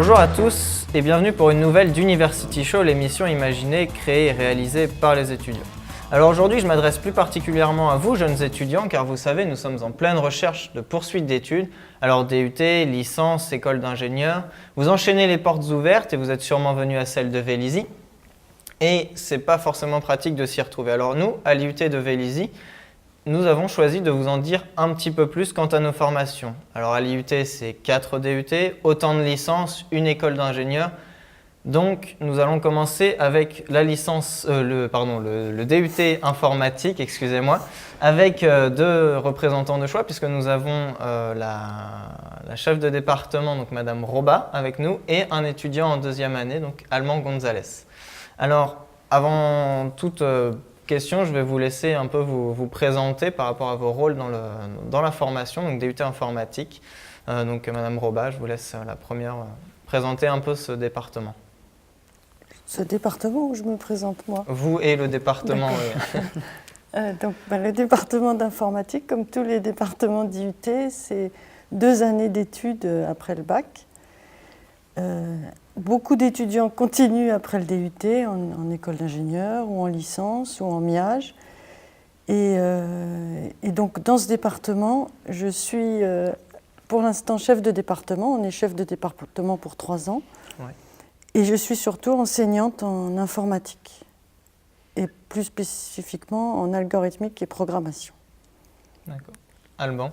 Bonjour à tous et bienvenue pour une nouvelle d'University Show, l'émission imaginée, créée et réalisée par les étudiants. Alors aujourd'hui, je m'adresse plus particulièrement à vous, jeunes étudiants, car vous savez, nous sommes en pleine recherche de poursuite d'études. Alors DUT, licence, école d'ingénieur, vous enchaînez les portes ouvertes et vous êtes sûrement venus à celle de Vélizy. Et c'est pas forcément pratique de s'y retrouver. Alors nous, à l'IUT de Vélizy, nous avons choisi de vous en dire un petit peu plus quant à nos formations. Alors à l'IUT, c'est 4 DUT, autant de licences, une école d'ingénieur. Donc nous allons commencer avec la licence, le DUT informatique, excusez-moi, avec deux représentants de choix, puisque nous avons la chef de département, donc Madame Roba, avec nous, et un étudiant en deuxième année, donc Allemand Gonzalez. Alors, avant toute question, je vais vous laisser un peu vous présenter par rapport à vos rôles dans la formation, donc DUT informatique. Donc Madame Roba, je vous laisse la première présenter un peu ce département. Ce département où je me présente moi? Vous et le département, oui. Le département d'informatique, comme tous les départements d'IUT, c'est 2 années d'études après le bac. Beaucoup d'étudiants continuent après le DUT en école d'ingénieur ou en licence ou en MIAGE. Et donc dans ce département, je suis pour l'instant chef de département. On est chef de département pour 3 ans. Ouais. Et je suis surtout enseignante en informatique, et plus spécifiquement en algorithmique et programmation. D'accord. Alban?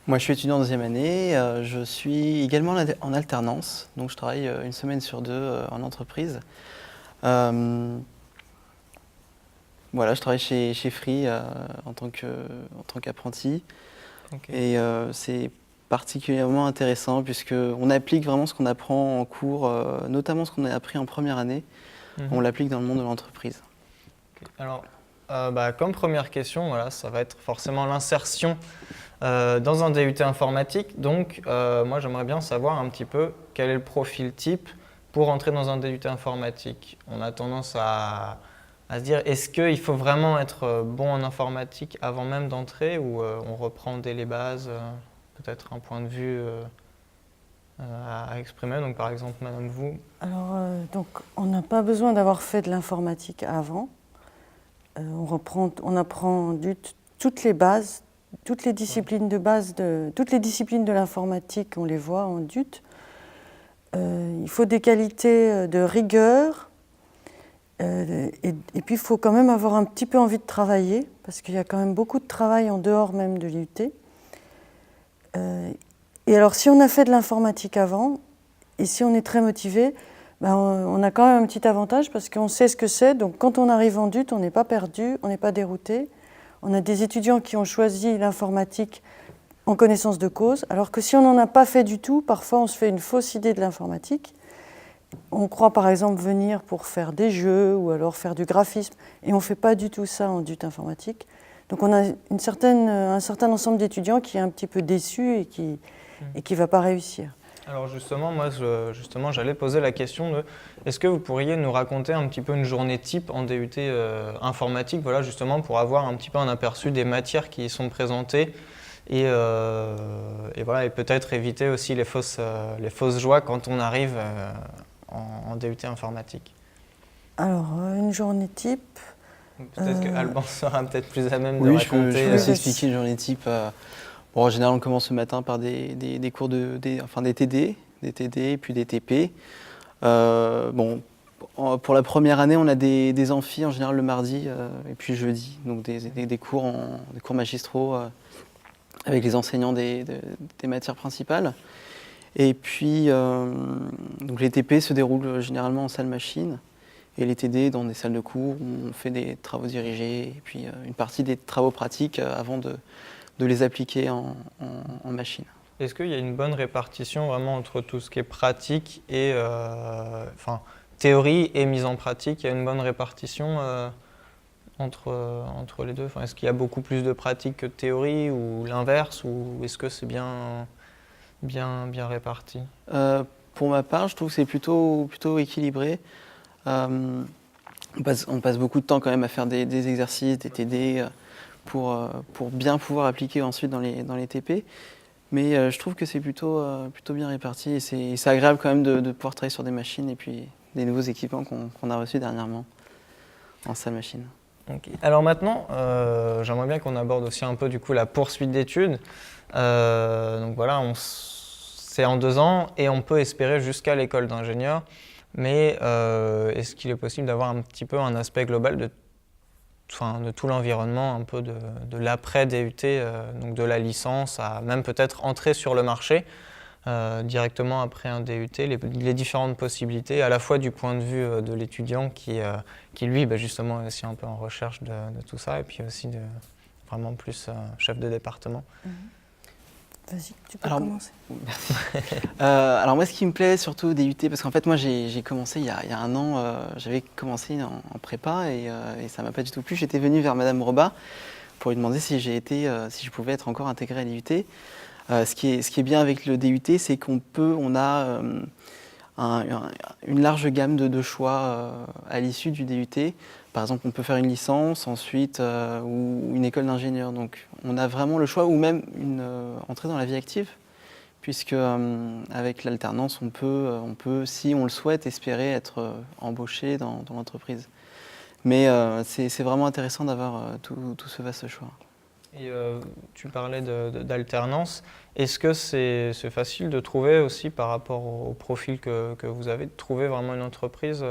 Moi, je suis étudiant en deuxième année. Je suis également en alternance, donc je travaille une semaine sur 2 en entreprise. Voilà, je travaille chez Free en tant qu'apprenti. Okay. Et c'est particulièrement intéressant puisqu'on applique vraiment ce qu'on apprend en cours, notamment ce qu'on a appris en première année, on l'applique dans le monde de l'entreprise. Okay. Alors, comme première question, voilà, ça va être forcément l'insertion dans un DUT informatique. Donc, moi, j'aimerais bien savoir un petit peu quel est le profil type pour entrer dans un DUT informatique. On a tendance à se dire, est-ce qu'il faut vraiment être bon en informatique avant même d'entrer ou on reprend dès les bases peut-être un point de vue à exprimer, donc par exemple, Madame, vous. Alors, donc, on n'a pas besoin d'avoir fait de l'informatique avant. On apprend toutes les bases, toutes les disciplines de base, toutes les disciplines de l'informatique, on les voit en DUT. Il faut des qualités de rigueur, et puis il faut quand même avoir un petit peu envie de travailler, parce qu'il y a quand même beaucoup de travail en dehors même de l'IUT. Et alors, si on a fait de l'informatique avant, et si on est très motivé, on a quand même un petit avantage parce qu'on sait ce que c'est. Donc, quand on arrive en DUT, on n'est pas perdu, on n'est pas dérouté. On a des étudiants qui ont choisi l'informatique en connaissance de cause, alors que si on n'en a pas fait du tout, parfois on se fait une fausse idée de l'informatique. On croit par exemple venir pour faire des jeux ou alors faire du graphisme, et on ne fait pas du tout ça en DUT informatique. Donc on a un certain ensemble d'étudiants qui est un petit peu déçu et qui ne va pas réussir. Alors justement, moi j'allais poser la question de est-ce que vous pourriez nous raconter un petit peu une journée type en DUT informatique, voilà, justement pour avoir un petit peu un aperçu des matières qui y sont présentées et voilà, et peut-être éviter aussi les fausses joies quand on arrive en DUT informatique. Alors une journée type. Peut-être que Alban sera peut-être plus à même de raconter. Oui, je peux aussi expliquer une journée type. En général, on commence le matin par des cours des TD, puis des TP. Pour la première année, on a des amphis en général le mardi et puis le jeudi, donc des cours magistraux avec les enseignants des matières principales. Et puis, donc les TP se déroulent généralement en salle machine et les TD dans des salles de cours où on fait des travaux dirigés et puis une partie des travaux pratiques avant de les appliquer en machine. Est-ce qu'il y a une bonne répartition vraiment entre tout ce qui est pratique et théorie et mise en pratique? Il y a une bonne répartition entre les deux? Est-ce qu'il y a beaucoup plus de pratique que de théorie ou l'inverse, ou est-ce que c'est bien réparti? Pour ma part, je trouve que c'est plutôt équilibré. On passe beaucoup de temps quand même à faire des exercices, des TD, pour bien pouvoir appliquer ensuite dans les TP. Mais je trouve que c'est plutôt bien réparti et c'est agréable quand même de pouvoir travailler sur des machines et puis des nouveaux équipements qu'on a reçus dernièrement en salle machine. Ok. Alors maintenant, j'aimerais bien qu'on aborde aussi un peu du coup la poursuite d'études. Donc voilà, c'est en 2 ans et on peut espérer jusqu'à l'école d'ingénieur. Mais est-ce qu'il est possible d'avoir un petit peu un aspect global de tout l'environnement, un peu de l'après-DUT, donc de la licence à même peut-être entrer sur le marché directement après un DUT, les différentes possibilités, à la fois du point de vue de l'étudiant qui lui, justement, est aussi un peu en recherche de tout ça, et puis aussi vraiment plus chef de département. Vas-y, tu peux commencer. Merci. Alors moi, ce qui me plaît surtout au DUT, parce qu'en fait, moi, j'ai commencé il y a 1 an, j'avais commencé en prépa et ça m'a pas du tout plu. J'étais venu vers Madame Robat pour lui demander si je pouvais être encore intégré à l'IUT. Ce qui est bien avec le DUT, c'est qu'on a une large gamme de choix à l'issue du DUT. Par exemple, on peut faire une licence ensuite ou une école d'ingénieur. Donc on a vraiment le choix ou même une entrée dans la vie active, puisque avec l'alternance, on peut, si on le souhaite, espérer être embauché dans l'entreprise. Mais c'est vraiment intéressant d'avoir tout ce vaste choix. Et tu parlais d'alternance. Est-ce que c'est facile de trouver aussi par rapport au profil que vous avez, de trouver vraiment une entreprise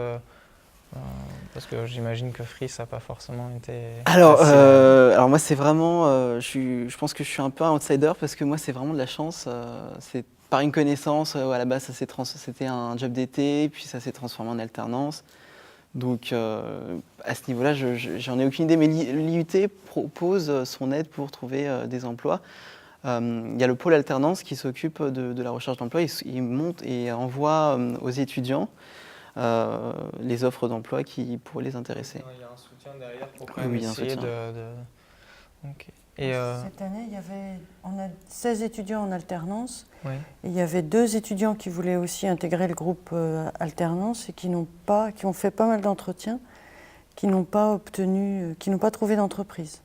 parce que j'imagine que Free, ça n'a pas forcément été alors moi, c'est vraiment, je pense que je suis un peu un outsider parce que moi, c'est vraiment de la chance. C'est par une connaissance, à la base, c'était un job d'été, puis ça s'est transformé en alternance. Donc à ce niveau-là, j'en ai aucune idée, mais l'IUT propose son aide pour trouver des emplois. Il y a le pôle alternance qui s'occupe de la recherche d'emploi. Il monte et envoie aux étudiants les offres d'emploi qui pourraient les intéresser. Il y a un soutien derrière pour quand même essayer Okay. Et Cette année, on a 16 étudiants en alternance. Oui. Et il y avait 2 étudiants qui voulaient aussi intégrer le groupe alternance et qui ont fait pas mal d'entretiens, qui n'ont pas trouvé d'entreprise.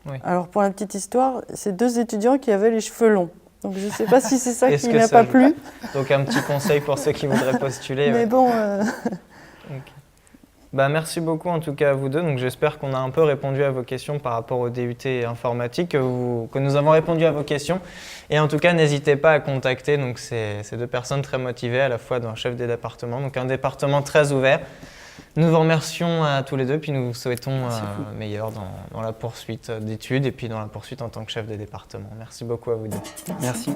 Oui. Alors pour la petite histoire, c'est 2 étudiants qui avaient les cheveux longs. Donc je ne sais pas si c'est ça qui n'a pas plu. Donc un petit conseil pour ceux qui voudraient postuler. Mais bon. Okay. Merci beaucoup en tout cas à vous deux. Donc j'espère qu'on a un peu répondu à vos questions par rapport au DUT informatique, que nous avons répondu à vos questions. Et en tout cas, n'hésitez pas à contacter donc, ces 2 personnes très motivées, à la fois d'un chef des départements, donc un département très ouvert. Nous vous remercions à tous les 2, puis nous vous souhaitons meilleur dans la poursuite d'études et puis dans la poursuite en tant que chef des départements. Merci beaucoup à vous 2. Merci.